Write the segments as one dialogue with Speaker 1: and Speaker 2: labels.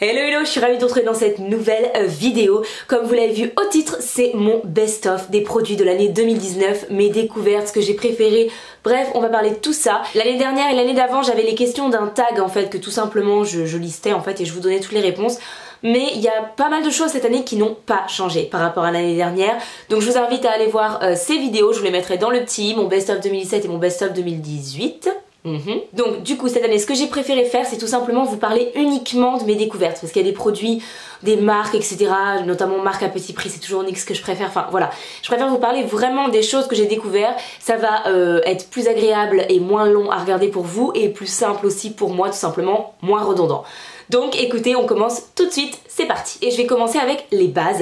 Speaker 1: Hello hello, je suis ravie de vous retrouver dans cette nouvelle vidéo. Comme vous l'avez vu au titre, c'est mon best-of des produits de l'année 2019, mes découvertes, ce que j'ai préféré. Bref, on va parler de tout ça. L'année dernière et l'année d'avant, j'avais les questions d'un tag en fait, que tout simplement je listais en fait et je vous donnais toutes les réponses. Mais il y a pas mal de choses cette année qui n'ont pas changé par rapport à l'année dernière. Donc je vous invite à aller voir ces vidéos, je vous les mettrai dans le petit, mon best-of 2017 et mon best-of 2018. Donc du coup cette année ce que j'ai préféré faire c'est tout simplement vous parler uniquement de mes découvertes parce qu'il y a des produits, des marques etc, notamment marques à petit prix, c'est toujours NYX que je préfère, enfin voilà, je préfère vous parler vraiment des choses que j'ai découvert. Ça va être plus agréable et moins long à regarder pour vous et plus simple aussi pour moi, tout simplement moins redondant. Donc écoutez, on commence tout de suite, c'est parti. Et je vais commencer avec les bases.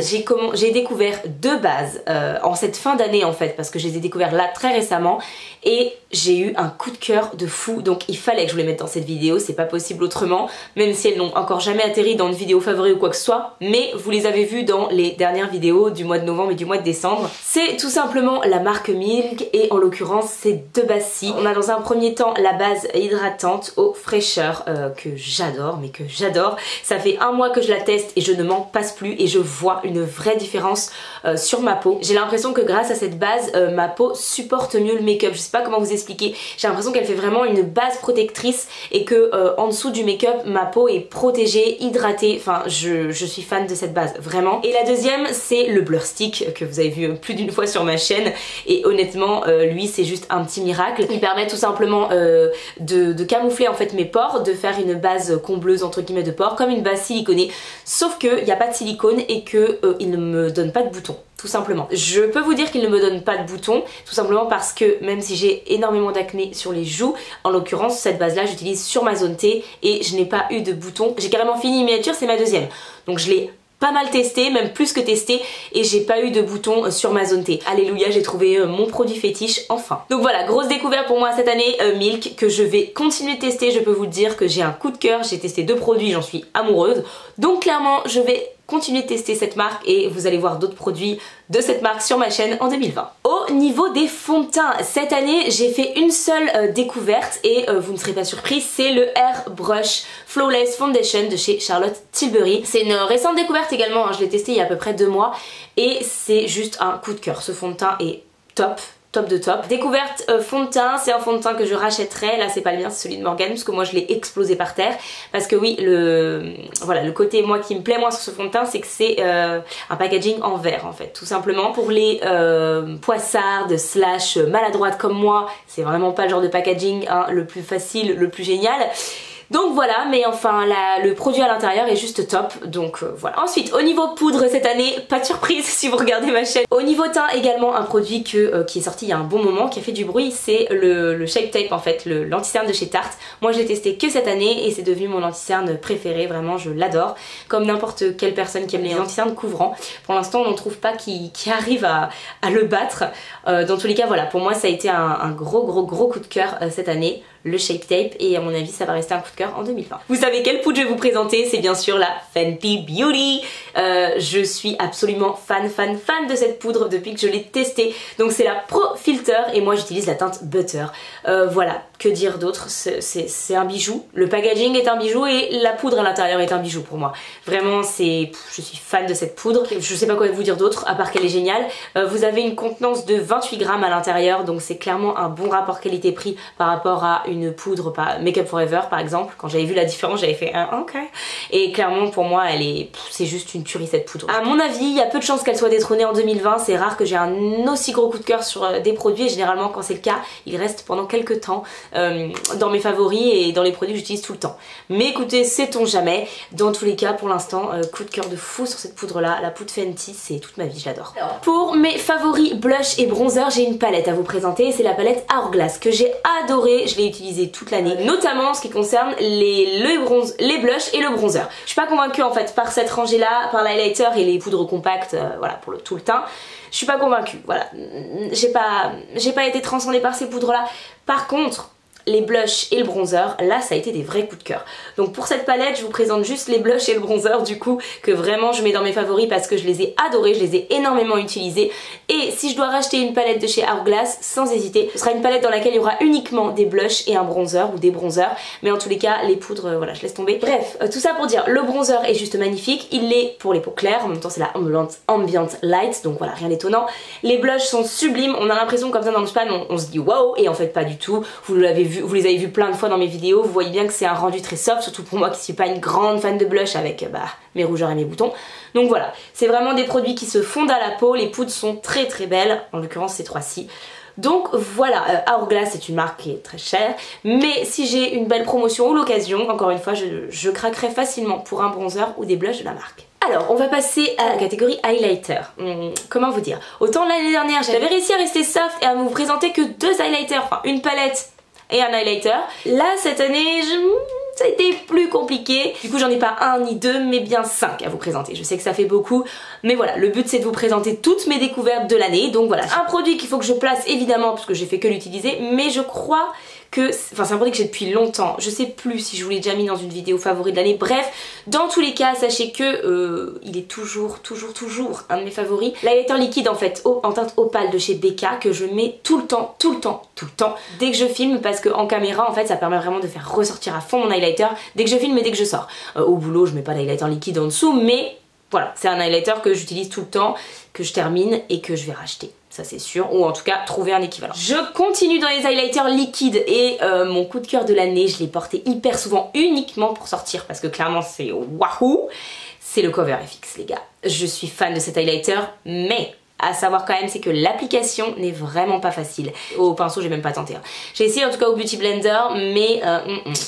Speaker 1: J'ai découvert deux bases en cette fin d'année en fait, parce que je les ai découvertes là très récemment et j'ai eu un coup de cœur de fou, donc il fallait que je vous les mette dans cette vidéo, c'est pas possible autrement, même si elles n'ont encore jamais atterri dans une vidéo favorite ou quoi que ce soit, mais vous les avez vues dans les dernières vidéos du mois de novembre et du mois de décembre. C'est tout simplement la marque Milk et en l'occurrence ces deux bases-ci. On a dans un premier temps la base hydratante aux fraîcheurs que j'adore, mais que j'adore. Ça fait un mois que je la teste et je ne m'en passe plus et je vois une vraie différence sur ma peau. J'ai l'impression que grâce à cette base, ma peau supporte mieux le make-up. Je sais pas comment vous expliquer. J'ai l'impression qu'elle fait vraiment une base protectrice et que en dessous du make-up, ma peau est protégée, hydratée. Enfin, je suis fan de cette base, vraiment. Et la deuxième, c'est le Blur Stick que vous avez vu plus d'une fois sur ma chaîne. Et honnêtement, lui, c'est juste un petit miracle. Il permet tout simplement de camoufler en fait mes pores, de faire une base combleuse entre guillemets de pores, comme une base siliconée. Sauf qu'il n'y a pas de silicone et qu'il ne me donne pas de boutons. Tout simplement. Je peux vous dire qu'il ne me donne pas de boutons, tout simplement parce que même si j'ai énormément d'acné sur les joues, en l'occurrence cette base là j'utilise sur ma zone T et je n'ai pas eu de boutons. J'ai carrément fini une miniature, c'est ma deuxième. Donc je l'ai pas mal testé, même plus que testé, et j'ai pas eu de boutons sur ma zone T. Alléluia, j'ai trouvé mon produit fétiche enfin. Donc voilà, grosse découverte pour moi cette année, Milk, que je vais continuer de tester. Je peux vous dire que j'ai un coup de cœur, j'ai testé deux produits, j'en suis amoureuse. Donc clairement, je vais continuer de tester cette marque et vous allez voir d'autres produits de cette marque sur ma chaîne en 2020. Au niveau des fonds de teint, cette année j'ai fait une seule découverte et vous ne serez pas surpris, c'est le Airbrush Flawless Foundation de chez Charlotte Tilbury. C'est une récente découverte également, hein, je l'ai testé il y a à peu près 2 mois et c'est juste un coup de cœur. Ce fond de teint est top. Top de top. Découverte fond de teint, c'est un fond de teint que je rachèterais. Là c'est pas le mien, c'est celui de Morgane parce que moi je l'ai explosé par terre. Parce que oui, voilà, le côté moi qui me plaît moins sur ce fond de teint, c'est que c'est un packaging en verre en fait. Tout simplement pour les poissardes slash maladroites comme moi, c'est vraiment pas le genre de packaging hein, le plus facile, le plus génial. Donc voilà, mais enfin le produit à l'intérieur est juste top, donc voilà. Ensuite, au niveau poudre cette année, pas de surprise si vous regardez ma chaîne. Au niveau teint également, un produit qui est sorti il y a un bon moment, qui a fait du bruit, c'est le Shape Tape en fait, l'anti-cerne de chez Tarte. Moi je l'ai testé que cette année et c'est devenu mon anti-cerne préféré, vraiment je l'adore. Comme n'importe quelle personne qui aime les anti-cernes couvrants. Pour l'instant on n'en trouve pas qui arrive à le battre. Dans tous les cas voilà, pour moi ça a été un gros coup de cœur cette année. Le Shape Tape et à mon avis ça va rester un coup de cœur en 2020. Vous savez quelle poudre je vais vous présenter, c'est bien sûr la Fenty Beauty. Je suis absolument fan de cette poudre depuis que je l'ai testée. Donc c'est la Pro Filter et moi j'utilise la teinte Butter. Voilà, que dire d'autre, c'est un bijou. Le packaging est un bijou et la poudre à l'intérieur est un bijou pour moi. Vraiment je suis fan de cette poudre. Je sais pas quoi vous dire d'autre à part qu'elle est géniale. Vous avez une contenance de 28 grammes à l'intérieur donc c'est clairement un bon rapport qualité-prix par rapport à une poudre Make Up Forever par exemple. Quand j'avais vu la différence j'avais fait un ok. Et clairement pour moi c'est juste une tuerie cette poudre. À mon avis il y a peu de chances qu'elle soit détrônée en 2020. C'est rare que j'ai un aussi gros coup de cœur sur des produits et généralement quand c'est le cas il reste pendant quelques temps dans mes favoris et dans les produits que j'utilise tout le temps. Mais écoutez, sait-on jamais. Dans tous les cas pour l'instant coup de cœur de fou sur cette poudre là. La poudre Fenty c'est toute ma vie, je l'adore. Pour mes favoris blush et bronzer j'ai une palette à vous présenter. C'est la palette Hourglass que j'ai adorée. Je l'ai utilisée toute l'année, notamment en ce qui concerne les blushs et le bronzer. Je suis pas convaincue en fait par cette rangée là, par l'highlighter et les poudres compactes, voilà pour tout le teint. Je suis pas convaincue, voilà. J'ai pas été transcendée par ces poudres là. Par contre, les blushs et le bronzer, là ça a été des vrais coups de cœur. Donc pour cette palette je vous présente juste les blushs et le bronzer du coup que vraiment je mets dans mes favoris parce que je les ai adorés, je les ai énormément utilisés. Et si je dois racheter une palette de chez Hourglass, sans hésiter, ce sera une palette dans laquelle il y aura uniquement des blushs et un bronzer ou des bronzers, mais en tous les cas les poudres voilà je laisse tomber. Bref, tout ça pour dire le bronzer est juste magnifique, il l'est pour les peaux claires, en même temps c'est la Ambient Light, donc voilà rien d'étonnant. Les blushs sont sublimes, on a l'impression comme ça dans le span on se dit waouh, et en fait pas du tout. Vous l'avez vu, vous les avez vus plein de fois dans mes vidéos, vous voyez bien que c'est un rendu très soft, surtout pour moi qui suis pas une grande fan de blush avec mes rougeurs et mes boutons. Donc voilà, c'est vraiment des produits qui se fondent à la peau, les poudres sont très très belles, en l'occurrence ces trois-ci. Donc voilà, Hourglass c'est une marque qui est très chère, mais si j'ai une belle promotion ou l'occasion, encore une fois je craquerai facilement pour un bronzer ou des blushs de la marque. Alors on va passer à la catégorie highlighter. Comment vous dire, autant l'année dernière j'avais réussi à rester soft et à vous présenter que 2 highlighters, enfin une palette et un highlighter. Là cette année ça a été plus compliqué, du coup j'en ai pas un ni deux mais bien 5 à vous présenter. Je sais que ça fait beaucoup mais voilà, le but c'est de vous présenter toutes mes découvertes de l'année. Donc voilà, un produit qu'il faut que je place évidemment parce que j'ai fait que l'utiliser, mais je crois que, enfin c'est un produit que j'ai depuis longtemps, je sais plus si je vous l'ai déjà mis dans une vidéo favori de l'année, bref, dans tous les cas sachez que il est toujours un de mes favoris. L'highlighter liquide en fait, en teinte opale de chez Becca, que je mets tout le temps, dès que je filme, parce qu'en caméra en fait ça permet vraiment de faire ressortir à fond mon highlighter dès que je filme et dès que je sors. Au boulot je mets pas d'highlighter liquide en dessous, mais voilà, c'est un highlighter que j'utilise tout le temps, que je termine et que je vais racheter. Ça c'est sûr, ou en tout cas trouver un équivalent. Je continue dans les highlighters liquides et mon coup de cœur de l'année, je l'ai porté hyper souvent uniquement pour sortir parce que clairement c'est wahoo, c'est le Cover FX les gars. Je suis fan de cet highlighter, mais à savoir quand même c'est que l'application n'est vraiment pas facile. Au pinceau j'ai même pas tenté. J'ai essayé en tout cas au Beauty Blender mais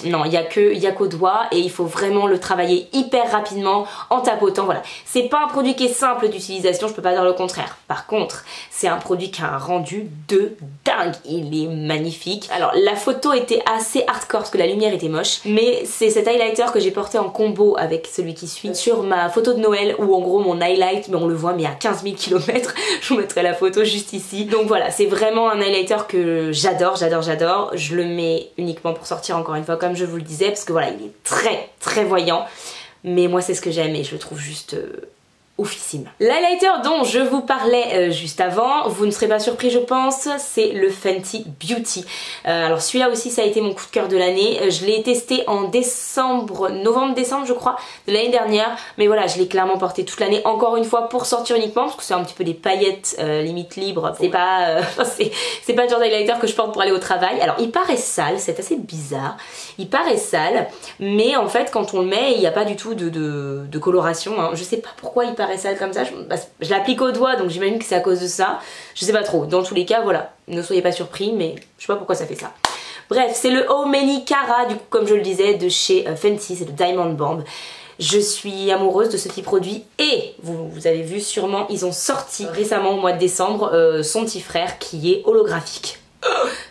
Speaker 1: non, il y a qu'au doigt et il faut vraiment le travailler hyper rapidement en tapotant. Voilà, c'est pas un produit qui est simple d'utilisation, je peux pas dire le contraire. Par contre c'est un produit qui a un rendu de dingue, il est magnifique. Alors la photo était assez hardcore parce que la lumière était moche, mais c'est cet highlighter que j'ai porté en combo avec celui qui suit sur ma photo de Noël où en gros mon highlight, mais on le voit mais à 15 000 km. Je vous mettrai la photo juste ici. Donc voilà, c'est vraiment un highlighter que j'adore. Je le mets uniquement pour sortir encore une fois comme je vous le disais parce que voilà, il est très voyant. Mais moi c'est ce que j'aime et je le trouve juste oufissime. L'highlighter dont je vous parlais juste avant, vous ne serez pas surpris je pense, c'est le Fenty Beauty. Alors celui-là aussi ça a été mon coup de cœur de l'année. Je l'ai testé en novembre-décembre je crois, de l'année dernière. Mais voilà, je l'ai clairement porté toute l'année, encore une fois pour sortir uniquement, parce que c'est un petit peu des paillettes limite libres. C'est pas, c'est pas le genre d'highlighter que je porte pour aller au travail. Alors il paraît sale, c'est assez bizarre. Il paraît sale, mais en fait quand on le met, il n'y a pas du tout de coloration. Hein. Je sais pas pourquoi il paraît sale comme ça, je l'applique au doigt donc j'imagine que c'est à cause de ça, je sais pas trop, dans tous les cas voilà, ne soyez pas surpris mais je sais pas pourquoi ça fait ça. Bref, c'est le How Many Cara du coup comme je le disais de chez Fenty, c'est le Diamond Bomb. Je suis amoureuse de ce petit produit et vous avez vu sûrement, ils ont sorti récemment au mois de décembre son petit frère qui est holographique.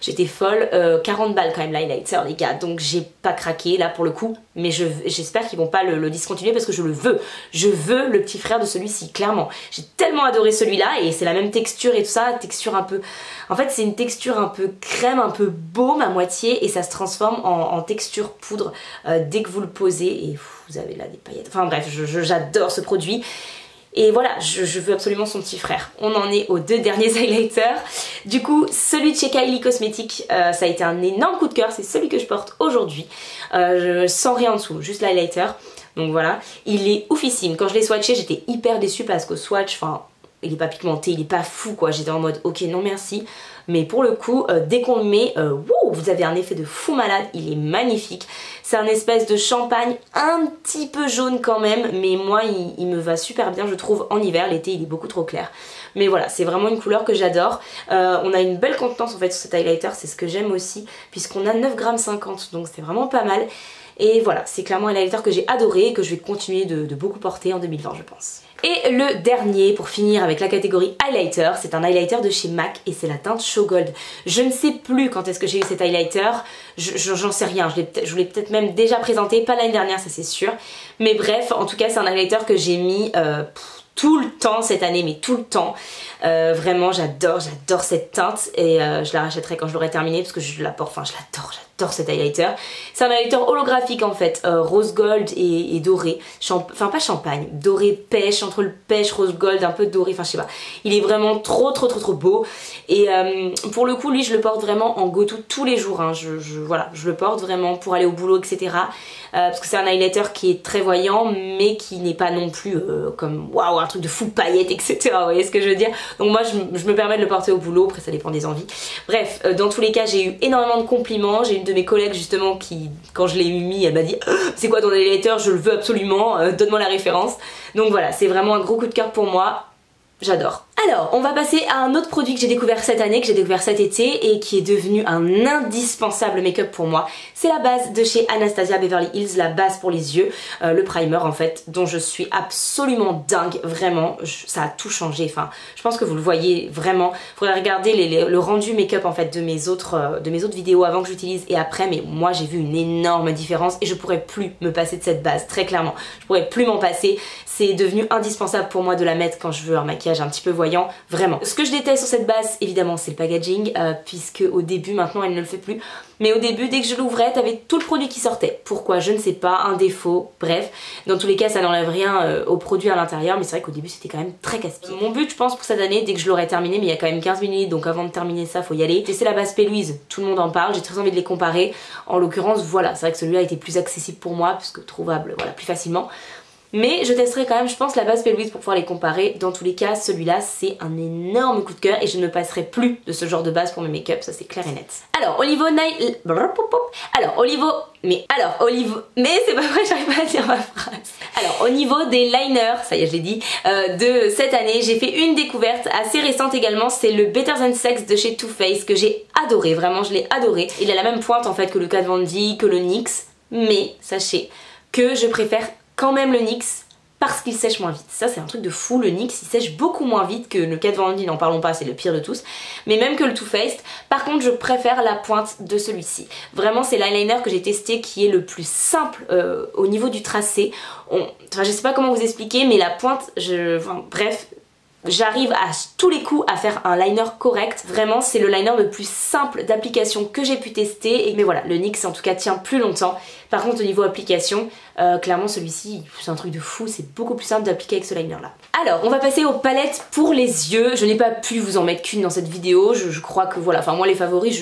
Speaker 1: J'étais folle, 40 balles quand même l'highlighter les gars, donc j'ai pas craqué là pour le coup, mais j'espère qu'ils vont pas le discontinuer parce que je le veux. Je veux le petit frère de celui-ci, clairement. J'ai tellement adoré celui-là et c'est la même texture et tout ça, texture un peu... En fait c'est une texture un peu crème, un peu baume à moitié et ça se transforme en texture poudre dès que vous le posez et vous avez là des paillettes. Enfin bref, j'adore ce produit. Et voilà, je veux absolument son petit frère. On en est aux 2 derniers highlighters. Du coup, celui de chez Kylie Cosmetics, ça a été un énorme coup de cœur. C'est celui que je porte aujourd'hui. Sans rien en dessous, juste l'highlighter. Donc voilà, il est oufissime. Quand je l'ai swatché, j'étais hyper déçue parce qu'au swatch, enfin, il est pas pigmenté, il est pas fou quoi. J'étais en mode ok, non merci. Mais pour le coup, dès qu'on le met, wow, vous avez un effet de fou malade, il est magnifique. C'est un espèce de champagne un petit peu jaune quand même, mais moi il me va super bien je trouve en hiver, l'été il est beaucoup trop clair. Mais voilà, c'est vraiment une couleur que j'adore. On a une belle contenance en fait sur cet highlighter, c'est ce que j'aime aussi, puisqu'on a 9,50 g, donc c'est vraiment pas mal. Et voilà, c'est clairement un highlighter que j'ai adoré et que je vais continuer de beaucoup porter en 2020 je pense. Et le dernier, pour finir avec la catégorie highlighter, c'est un highlighter de chez MAC et c'est la teinte Show Gold. Je ne sais plus quand est-ce que j'ai eu cet highlighter, j'en sais rien, je vous l'ai peut-être même déjà présenté, pas l'année dernière ça c'est sûr. Mais bref, en tout cas c'est un highlighter que j'ai mis tout le temps cette année, mais tout le temps. Vraiment j'adore cette teinte et je la rachèterai quand je l'aurai terminée parce que je la porte, enfin j'adore cet highlighter. C'est un highlighter holographique en fait, rose gold et doré, enfin pas champagne, doré pêche, entre le pêche, rose gold, un peu doré, enfin je sais pas. Il est vraiment trop beau et pour le coup lui je le porte vraiment en go-to tous les jours, hein. Voilà, je le porte vraiment pour aller au boulot, etc. Parce que c'est un highlighter qui est très voyant mais qui n'est pas non plus comme waouh un truc de fou paillettes, etc. Vous voyez ce que je veux dire? Donc moi je me permets de le porter au boulot, après ça dépend des envies. Bref, dans tous les cas j'ai eu énormément de compliments. J'ai une de mes collègues justement qui, quand je l'ai mis, elle m'a dit c'est quoi ton highlighter, je le veux absolument, donne-moi la référence. Donc voilà, c'est vraiment un gros coup de cœur pour moi. J'adore. Alors, on va passer à un autre produit que j'ai découvert cette année, que j'ai découvert cet été et qui est devenu un indispensable make-up pour moi. C'est la base de chez Anastasia Beverly Hills, la base pour les yeux, le primer en fait, dont je suis absolument dingue, vraiment, ça a tout changé. Enfin, je pense que vous le voyez vraiment. Faudrait regarder le rendu make-up en fait de mes autres vidéos avant que j'utilise et après, mais moi j'ai vu une énorme différence et je pourrais plus me passer de cette base, très clairement. Je pourrais plus m'en passer. C'est devenu indispensable pour moi de la mettre quand je veux un maquillage un petit peu voyant, vraiment. Ce que je déteste sur cette base, évidemment, c'est le packaging, puisque au début, maintenant elle ne le fait plus, mais au début, dès que je l'ouvrais, t'avais tout le produit qui sortait. Pourquoi? Je ne sais pas, un défaut, bref. Dans tous les cas, ça n'enlève rien au produit à l'intérieur, mais c'est vrai qu'au début, c'était quand même très casse-pied. Mon but, je pense, pour cette année, dès que je l'aurai terminé, mais il y a quand même 15 minutes, donc avant de terminer ça, faut y aller. C'est la base P. Louise, tout le monde en parle, j'ai très envie de les comparer. En l'occurrence, voilà, c'est vrai que celui-là était plus accessible pour moi, puisque trouvable, voilà, plus facilement. Mais je testerai quand même, je pense, la base P. Louise pour pouvoir les comparer. Dans tous les cas, celui-là, c'est un énorme coup de cœur et je ne me passerai plus de ce genre de base pour mes make-up, ça c'est clair et net. Alors, au niveau nail... Mais c'est pas vrai, j'arrive pas à dire ma phrase. Alors, au niveau des liners, ça y est, je l'ai dit, de cette année, j'ai fait une découverte assez récente également, c'est le Better Than Sex de chez Too Faced que j'ai adoré, vraiment, je l'ai adoré. Il a la même pointe en fait que le Kat Von D, que le NYX, mais sachez que je préfère quand même le NYX parce qu'il sèche moins vite. Ça c'est un truc de fou, le NYX il sèche beaucoup moins vite que le Kat Von D, n'en parlons pas, c'est le pire de tous, mais même que le Too Faced. Par contre je préfère la pointe de celui-ci. Vraiment c'est l'eyeliner que j'ai testé qui est le plus simple au niveau du tracé. Enfin je sais pas comment vous expliquer mais la pointe, bref, j'arrive à tous les coups à faire un liner correct. Vraiment c'est le liner le plus simple d'application que j'ai pu tester. Mais voilà, le NYX en tout cas tient plus longtemps. Par contre au niveau application, clairement celui-ci c'est un truc de fou, c'est beaucoup plus simple d'appliquer avec ce liner là. Alors on va passer aux palettes pour les yeux. Je n'ai pas pu vous en mettre qu'une dans cette vidéo, je crois que voilà, enfin moi les favoris,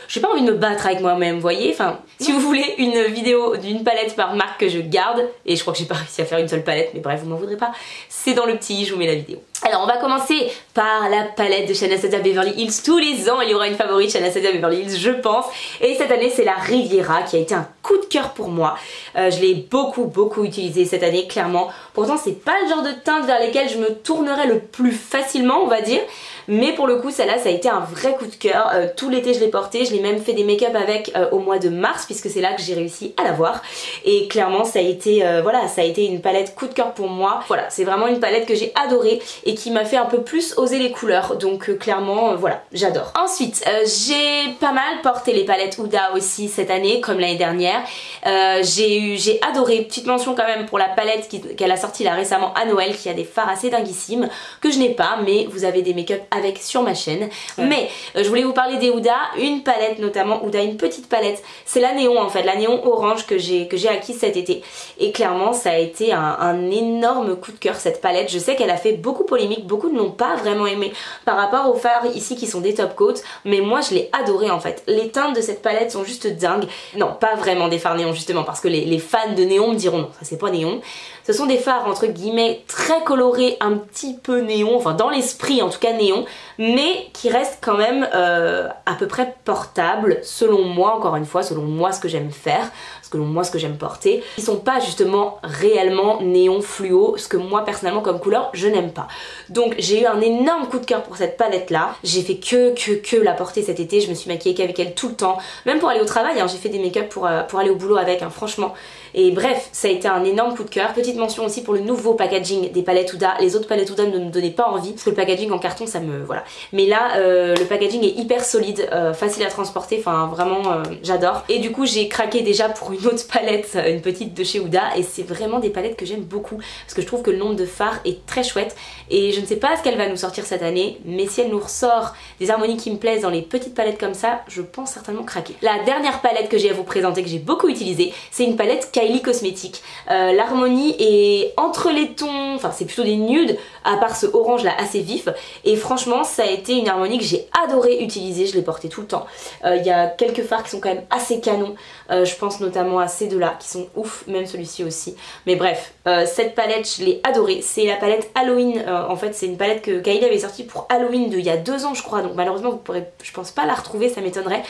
Speaker 1: j'ai pas envie de me battre avec moi-même, vous voyez. Enfin si vous voulez une vidéo d'une palette par marque que je garde, et je crois que j'ai pas réussi à faire une seule palette, mais bref vous m'en voudrez pas, c'est dans le petit, je vous mets la vidéo. Alors on va commencer par la palette de chez Anastasia Beverly Hills. Tous les ans il y aura une favorite chez Anastasia Beverly Hills je pense, et cette année c'est la Riviera qui a été un coup de cœur pour moi. Je l'ai beaucoup utilisée cette année clairement. Pourtant c'est pas le genre de teinte vers lesquelles je me tournerais le plus facilement on va dire, mais pour le coup celle-là ça a été un vrai coup de cœur. Tout l'été je l'ai portée, je l'ai même fait des make-up avec au mois de mars puisque c'est là que j'ai réussi à l'avoir, et clairement ça a été voilà, ça a été une palette coup de cœur pour moi. Voilà, c'est vraiment une palette que j'ai adorée et qui m'a fait un peu plus oser les couleurs, donc clairement voilà, j'adore. Ensuite j'ai pas mal porté les palettes Huda aussi cette année comme l'année dernière. J'ai adoré, petite mention quand même pour la palette qu'elle a sortie là récemment à Noël qui a des fards assez dinguissimes que je n'ai pas, mais vous avez des make-up avec sur ma chaîne. Mais je voulais vous parler des Huda, une palette notamment Huda, une petite palette, c'est la néon en fait, la néon orange que j'ai acquise cet été, et clairement ça a été un énorme coup de cœur cette palette. Je sais qu'elle a fait beaucoup polémique, beaucoup ne l'ont pas vraiment aimé par rapport aux fards ici qui sont des top coats, mais moi je l'ai adoré en fait. Les teintes de cette palette sont juste dingues. Non, pas vraiment des fards néon justement, parce que les fans de néon me diront non, ça c'est pas néon. Ce sont des fards entre guillemets très colorés, un petit peu néon, enfin dans l'esprit en tout cas néon, mais qui restent quand même à peu près portables selon moi, encore une fois, selon moi ce que j'aime faire, selon moi ce que j'aime porter. Ils sont pas justement réellement néon fluo, ce que moi personnellement comme couleur je n'aime pas. Donc j'ai eu un énorme coup de cœur pour cette palette là. J'ai fait que la porter cet été, je me suis maquillée qu'avec elle tout le temps, même pour aller au travail, hein. J'ai fait des make-up pour aller au boulot avec, hein, franchement. Et bref, ça a été un énorme coup de cœur. Petite mention aussi pour le nouveau packaging des palettes Huda. Les autres palettes Huda ne me donnaient pas envie parce que le packaging en carton ça me... voilà. Mais là le packaging est hyper solide, facile à transporter, enfin vraiment j'adore. Et du coup j'ai craqué déjà pour une autre palette, une petite de chez Huda, et c'est vraiment des palettes que j'aime beaucoup parce que je trouve que le nombre de fards est très chouette et je ne sais pas ce qu'elle va nous sortir cette année, mais si elle nous ressort des harmonies qui me plaisent dans les petites palettes comme ça, je pense certainement craquer. La dernière palette que j'ai à vous présenter, que j'ai beaucoup utilisée, c'est une palette Kylie Cosmetics. L'harmonie est entre les tons, enfin c'est plutôt des nudes, à part ce orange là assez vif, et franchement ça a été une harmonie que j'ai adoré utiliser, je l'ai portée tout le temps. Il y a quelques fards qui sont quand même assez canons, je pense notamment à ces deux là qui sont ouf, même celui-ci aussi. Mais bref, cette palette je l'ai adorée, c'est la palette Halloween, en fait c'est une palette que Kylie avait sortie pour Halloween il y a 2 ans je crois, donc malheureusement vous pourrez, je pense pas la retrouver, ça m'étonnerait.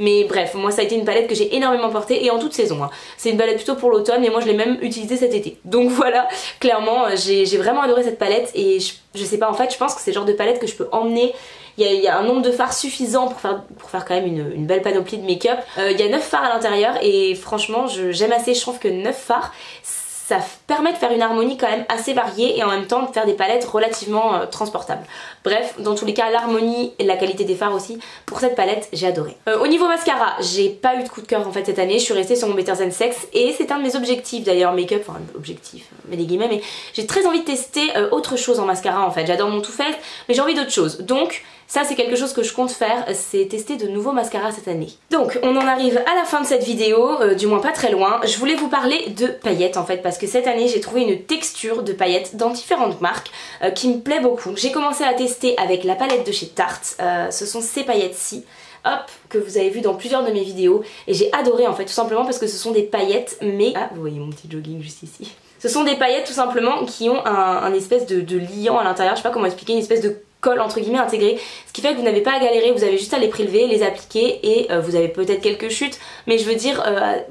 Speaker 1: Mais bref, moi ça a été une palette que j'ai énormément portée et en toute saison. Hein. C'est une palette plutôt pour l'automne et moi je l'ai même utilisée cet été. Donc voilà, clairement j'ai vraiment adoré cette palette et je sais pas, en fait je pense que c'est le genre de palette que je peux emmener. Il y a un nombre de fards suffisant pour faire quand même une belle panoplie de make-up. Il y a 9 fards à l'intérieur et franchement j'aime assez, je trouve que 9 fards ça permet de faire une harmonie quand même assez variée et en même temps de faire des palettes relativement transportables. Bref, dans tous les cas, l'harmonie et la qualité des fards aussi, pour cette palette, j'ai adoré. Au niveau mascara, j'ai pas eu de coup de cœur en fait cette année, je suis restée sur mon Better Than Sex et c'est un de mes objectifs d'ailleurs, make-up, enfin objectif, mais des guillemets, mais j'ai très envie de tester autre chose en mascara en fait. J'adore mon Too Faced, mais j'ai envie d'autre chose. Donc, ça c'est quelque chose que je compte faire, c'est tester de nouveaux mascaras cette année. Donc on en arrive à la fin de cette vidéo, du moins pas très loin. Je voulais vous parler de paillettes en fait parce que cette année j'ai trouvé une texture de paillettes dans différentes marques qui me plaît beaucoup. J'ai commencé à tester avec la palette de chez Tarte, ce sont ces paillettes-ci. Hop, que vous avez vu dans plusieurs de mes vidéos et j'ai adoré en fait tout simplement parce que ce sont des paillettes mais... Ah vous voyez mon petit jogging juste ici. Ce sont des paillettes tout simplement qui ont un espèce de liant à l'intérieur, je sais pas comment expliquer, une espèce de colle entre guillemets intégré, ce qui fait que vous n'avez pas à galérer, vous avez juste à les prélever, les appliquer et vous avez peut-être quelques chutes, mais je veux dire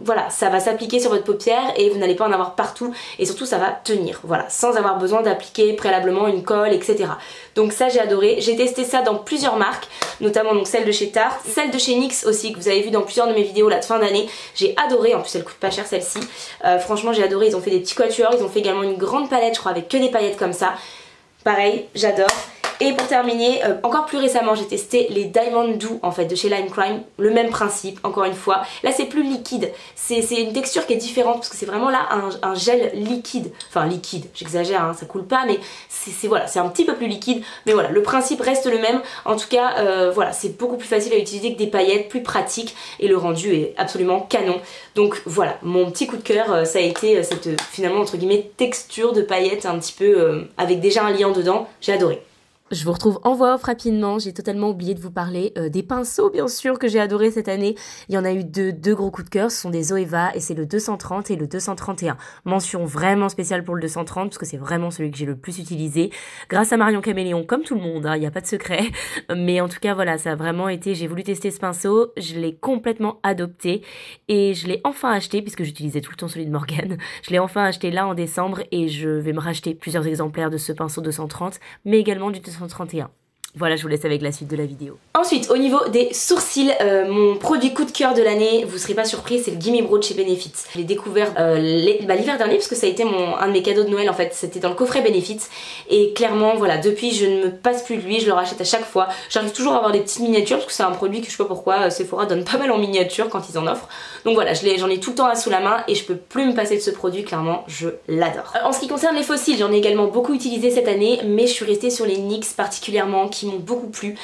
Speaker 1: voilà, ça va s'appliquer sur votre paupière et vous n'allez pas en avoir partout et surtout ça va tenir, voilà, sans avoir besoin d'appliquer préalablement une colle, etc. Donc ça j'ai adoré, j'ai testé ça dans plusieurs marques, notamment donc celle de chez Tarte, celle de chez NYX aussi que vous avez vu dans plusieurs de mes vidéos là de fin d'année, j'ai adoré, en plus elle coûte pas cher celle-ci, franchement j'ai adoré, ils ont fait des petits quatuors, ils ont fait également une grande palette je crois avec que des paillettes comme ça, pareil j'adore. Et pour terminer, encore plus récemment j'ai testé les Diamond Dew en fait de chez Lime Crime, le même principe encore une fois. Là c'est plus liquide, c'est une texture qui est différente parce que c'est vraiment là un gel liquide, enfin liquide, j'exagère hein, ça coule pas mais c'est voilà, c'est un petit peu plus liquide mais voilà, le principe reste le même. En tout cas voilà, c'est beaucoup plus facile à utiliser que des paillettes, plus pratique et le rendu est absolument canon. Donc voilà, mon petit coup de cœur ça a été cette finalement entre guillemets texture de paillettes un petit peu avec déjà un liant dedans, j'ai adoré. Je vous retrouve en voix off rapidement, j'ai totalement oublié de vous parler des pinceaux bien sûr que j'ai adoré cette année. Il y en a eu deux gros coups de cœur, ce sont des Zoeva et c'est le 230 et le 231. Mention vraiment spéciale pour le 230 parce que c'est vraiment celui que j'ai le plus utilisé. Grâce à Marion Caméléon comme tout le monde, il n'y a pas de secret. Mais en tout cas voilà, ça a vraiment été, j'ai voulu tester ce pinceau, je l'ai complètement adopté et je l'ai enfin acheté puisque j'utilisais tout le temps celui de Morgane. Je l'ai enfin acheté là en décembre et je vais me racheter plusieurs exemplaires de ce pinceau 230 mais également du 231. Voilà, je vous laisse avec la suite de la vidéo. Ensuite, au niveau des sourcils, mon produit coup de cœur de l'année, vous serez pas surpris, c'est le Gimme Brow de chez Benefit. Je l'ai découvert l'hiver dernier parce que ça a été un de mes cadeaux de Noël en fait, c'était dans le coffret Benefit. Et clairement, voilà, depuis je ne me passe plus de lui, je le rachète à chaque fois. J'arrive toujours à avoir des petites miniatures parce que c'est un produit que je sais pas pourquoi Sephora donne pas mal en miniature quand ils en offrent. Donc voilà, j'en ai tout le temps sous la main et je peux plus me passer de ce produit, clairement, je l'adore. En ce qui concerne les fossiles, j'en ai également beaucoup utilisé cette année, mais je suis restée sur les NYX particulièrement qui m'ont beaucoup plu.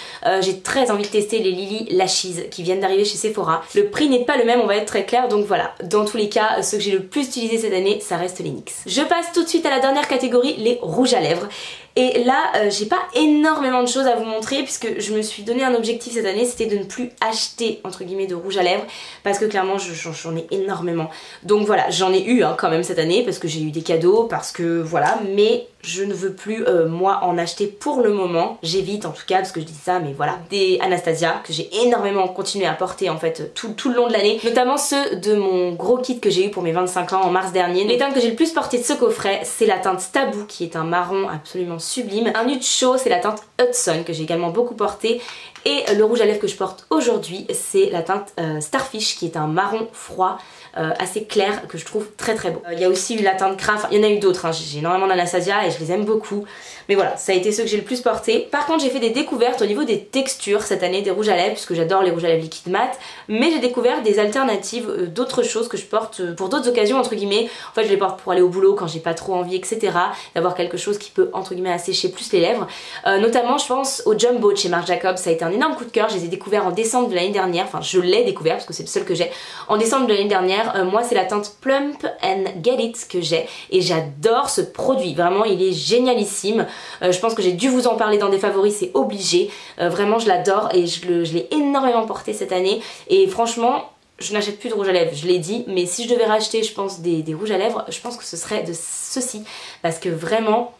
Speaker 1: J'ai très envie de tester les Lily Lashes qui viennent d'arriver chez Sephora. Le prix n'est pas le même, on va être très clair, donc voilà. Dans tous les cas, ceux que j'ai le plus utilisé cette année, ça reste les NYX. Je passe tout de suite à la dernière catégorie, les rouges à lèvres. Et là, j'ai pas énormément de choses à vous montrer puisque je me suis donné un objectif cette année, c'était de ne plus acheter entre guillemets de rouge à lèvres parce que clairement j'en ai énormément. Donc voilà, j'en ai eu quand même cette année parce que j'ai eu des cadeaux, parce que voilà, mais je ne veux plus moi en acheter pour le moment. J'évite en tout cas parce que je dis ça, mais voilà. Des Anastasia que j'ai énormément continué à porter en fait tout le long de l'année, notamment ceux de mon gros kit que j'ai eu pour mes 25 ans en mars dernier. Les teintes que j'ai le plus porté de ce coffret, c'est la teinte Taboo qui est un marron absolument sublime. Un nude chaud, c'est la teinte Hudson que j'ai également beaucoup porté. Et le rouge à lèvres que je porte aujourd'hui, c'est la teinte Starfish qui est un marron froid. assez clair que je trouve très très beau. Il y a aussi eu la teinte Craft, il y en a eu d'autres, hein. J'ai énormément d'Anastasia et je les aime beaucoup. Mais voilà, ça a été ceux que j'ai le plus porté. Par contre j'ai fait des découvertes au niveau des textures cette année, des rouges à lèvres, puisque j'adore les rouges à lèvres liquide mat. Mais j'ai découvert des alternatives d'autres choses que je porte pour d'autres occasions entre guillemets. En fait je les porte pour aller au boulot quand j'ai pas trop envie, etc. D'avoir quelque chose qui peut entre guillemets assécher plus les lèvres. Notamment je pense au Jumbo de chez Marc Jacobs, ça a été un énorme coup de cœur. Je les ai découverts en décembre de l'année dernière, enfin je l'ai découvert parce que c'est le seul que j'ai en décembre de l'année dernière. Moi c'est la teinte Plump and Get It que j'ai et j'adore ce produit, vraiment il est génialissime. Je pense que j'ai dû vous en parler dans des favoris, c'est obligé. Vraiment je l'adore et je l'ai énormément porté cette année et franchement je n'achète plus de rouge à lèvres, je l'ai dit, mais si je devais racheter je pense des rouges à lèvres, je pense que ce serait de ceux-ci parce que vraiment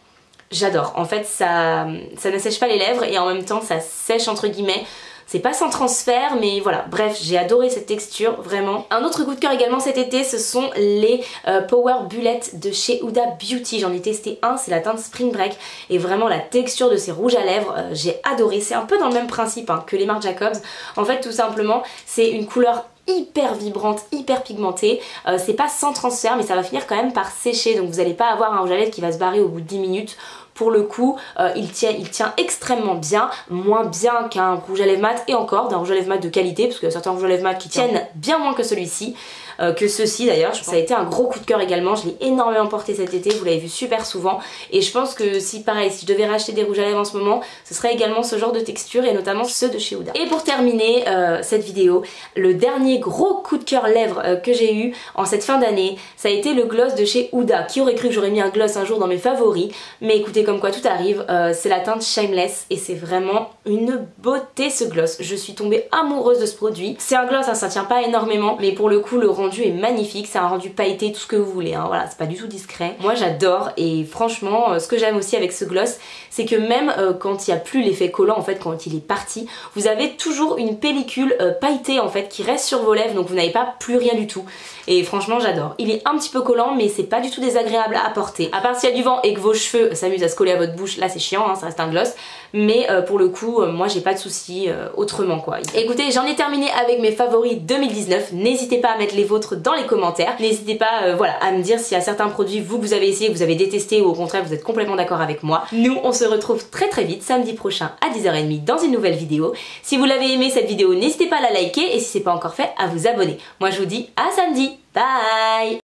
Speaker 1: j'adore. En fait ça ne sèche pas les lèvres et en même temps ça sèche entre guillemets. C'est pas sans transfert mais voilà, bref j'ai adoré cette texture vraiment. Un autre coup de cœur également cet été ce sont les Power Bullet de chez Huda Beauty. J'en ai testé un, c'est la teinte Spring Break et vraiment la texture de ces rouges à lèvres j'ai adoré. C'est un peu dans le même principe hein, que les Marc Jacobs. En fait tout simplement c'est une couleur hyper vibrante, hyper pigmentée, c'est pas sans transfert mais ça va finir quand même par sécher donc vous n'allez pas avoir un rouge à lèvres qui va se barrer au bout de 10 minutes. Pour le coup, il tient extrêmement bien, moins bien qu'un rouge à lèvres mat et encore d'un rouge à lèvres mat de qualité parce qu'il y a certains rouges à lèvres mat qui tiennent bien moins que celui-ci. Que ceux-ci d'ailleurs, ça a été un gros coup de cœur également, je l'ai énormément porté cet été, vous l'avez vu super souvent et je pense que si pareil, si je devais racheter des rouges à lèvres en ce moment, ce serait également ce genre de texture et notamment ceux de chez Huda. Et pour terminer cette vidéo, le dernier gros coup de cœur lèvres que j'ai eu en cette fin d'année, ça a été le gloss de chez Huda. Qui aurait cru que j'aurais mis un gloss un jour dans mes favoris, mais écoutez comme quoi tout arrive, c'est la teinte Shameless et c'est vraiment une beauté ce gloss, je suis tombée amoureuse de ce produit. C'est un gloss, hein, ça tient pas énormément mais pour le coup le rendu est magnifique, c'est un rendu pailleté, tout ce que vous voulez, hein. Voilà, c'est pas du tout discret. Moi j'adore et franchement ce que j'aime aussi avec ce gloss c'est que même quand il n'y a plus l'effet collant en fait, quand il est parti, vous avez toujours une pellicule pailletée en fait qui reste sur vos lèvres donc vous n'avez pas plus rien du tout et franchement j'adore. Il est un petit peu collant mais c'est pas du tout désagréable à porter. À part s'il y a du vent et que vos cheveux s'amusent à se coller à votre bouche, là c'est chiant, hein, ça reste un gloss mais pour le coup moi j'ai pas de soucis autrement quoi. Écoutez j'en ai terminé avec mes favoris 2019, n'hésitez pas à mettre les vôtres dans les commentaires, n'hésitez pas voilà, à me dire s'il y a certains produits que vous avez essayé, que vous avez détesté ou au contraire vous êtes complètement d'accord avec moi. Nous on se retrouve très très vite samedi prochain à 10h30 dans une nouvelle vidéo. Si vous l'avez aimé cette vidéo n'hésitez pas à la liker et si c'est pas encore fait à vous abonner. Moi je vous dis à samedi, bye.